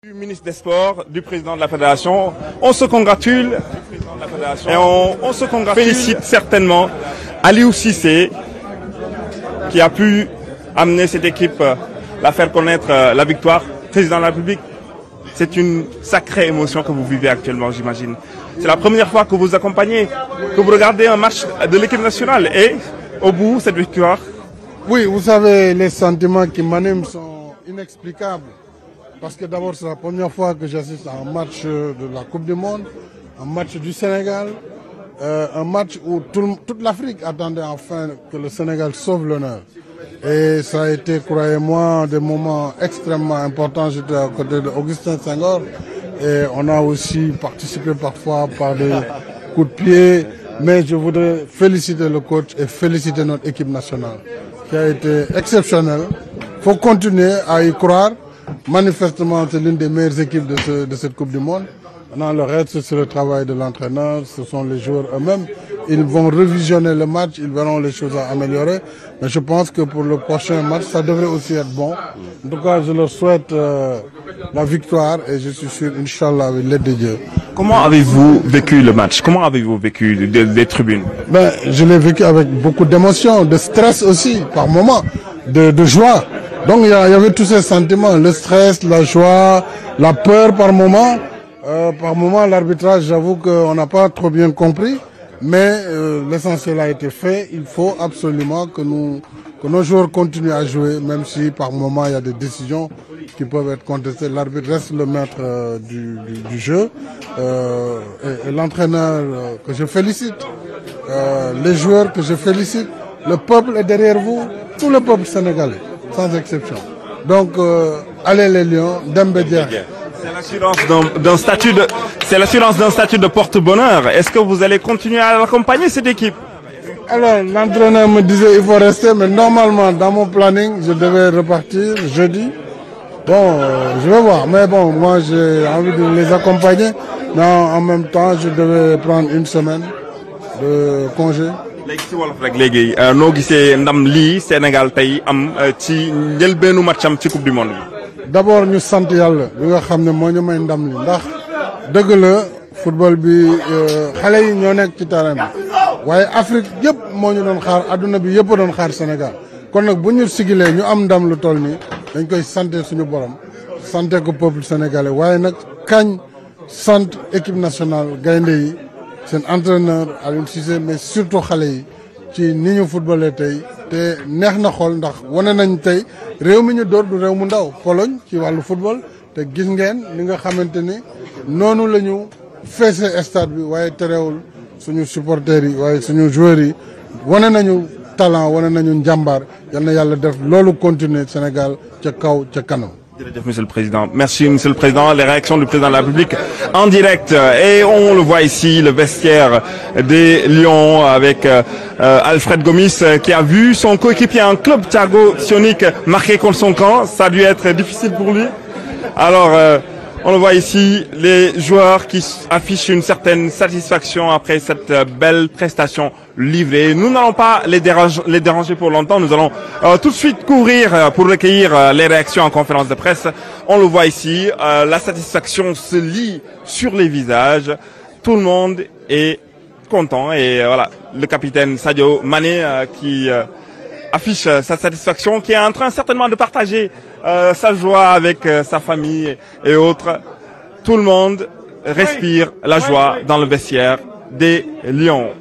Du ministre des Sports, du président de la Fédération, on se congratule et on se félicite certainement Aliou Cissé qui a pu amener cette équipe, la faire connaître la victoire. Président de la République, c'est une sacrée émotion que vous vivez actuellement, j'imagine. C'est la première fois que vous accompagnez, que vous regardez un match de l'équipe nationale et au bout, cette victoire. Oui, vous savez, les sentiments qui m'animent sont inexplicables. Parce que d'abord, c'est la première fois que j'assiste à un match de la Coupe du Monde, un match du Sénégal, un match où toute l'Afrique attendait enfin que le Sénégal sauve l'honneur. Et ça a été, croyez-moi, des moments extrêmement importants. J'étais à côté d'Augustin Senghor et on a aussi participé parfois par des coups de pied. Mais je voudrais féliciter le coach et féliciter notre équipe nationale qui a été exceptionnelle. Il faut continuer à y croire. Manifestement, c'est l'une des meilleures équipes de cette Coupe du Monde. Maintenant, le reste, c'est le travail de l'entraîneur, ce sont les joueurs eux-mêmes. Ils vont revisionner le match, ils verront les choses à améliorer. Mais je pense que pour le prochain match, ça devrait aussi être bon. En tout cas, je leur souhaite la victoire et je suis sûr, Inch'Allah, avec l'aide de Dieu. Comment avez-vous vécu le match? Comment avez-vous vécu des tribunes? Je l'ai vécu avec beaucoup d'émotion, de stress aussi, par moments, de joie. Donc il y avait tous ces sentiments, le stress, la joie, la peur par moment. Par moment, l'arbitrage, j'avoue qu'on n'a pas trop bien compris, mais l'essentiel a été fait. Il faut absolument que nos joueurs continuent à jouer, même si par moment il y a des décisions qui peuvent être contestées. L'arbitre reste le maître du jeu. Et l'entraîneur que je félicite, les joueurs que je félicite, le peuple est derrière vous, tout le peuple sénégalais. Sans exception. Donc, allez les Lions, Dembédia. C'est l'assurance d'un statut de porte-bonheur. Est-ce que vous allez continuer à accompagner cette équipe? Alors, l'entraîneur me disait il faut rester, mais normalement, dans mon planning, je devais repartir jeudi. Bon, je vais voir. Mais bon, moi, j'ai envie de les accompagner. Mais en même temps, je devais prendre une semaine de congé. léegi si wolof rek léegi noo gisee ndam lii Sénégal tey am ci njëlbeenu matcham ci coupe du monde bi. D'abord ñu sant yàlla bi nga xam ne moo ñu may ndam li ndax dëgg la football bi xale yi ñoo nekk ci terrain bi waaye Afrique yëpp moo ñu doon xaar adduna bi yëpp a doon xaar Sénégal kon nag bu ñu sigilee ñu am ndam lu toll nii dañ koy santé suñu borom santé ko peuple sénégalais waaye nag kañ sant équipe nationale gaynde yi. seen entraîneur Aliou Cissé mais surtout xale yi ci ni ñu footballé tey te neex na xool ndax wane nañ tey réew mi ñu door du réew mu ndaw Pologne ci wàllu football te gis ngeen li nga xamante ni noonu la ñu feesee stade bi waaye terewul suñu supporters yi waaye suñu joueurs yi wane nañu talent wane nañu njàmbaar yal na yàlla def loolu continuer Sénégal ca kaw ca kanam. Monsieur le Président. Merci, Monsieur le Président. Les réactions du Président de la République en direct. Et on le voit ici, le vestiaire des Lions avec Alfred Gomis qui a vu son coéquipier en club Thiago Sionic marquer contre son camp. Ça a dû être difficile pour lui. Alors, on le voit ici, les joueurs qui affichent une certaine satisfaction après cette belle prestation livrée. Nous n'allons pas les déranger pour longtemps. Nous allons tout de suite courir pour recueillir les réactions en conférence de presse. On le voit ici, la satisfaction se lit sur les visages. Tout le monde est content. Et voilà, le capitaine Sadio Mané qui affiche sa satisfaction, qui est en train certainement de partager sa joie avec sa famille et autres. Tout le monde respire la joie dans le vestiaire des Lions.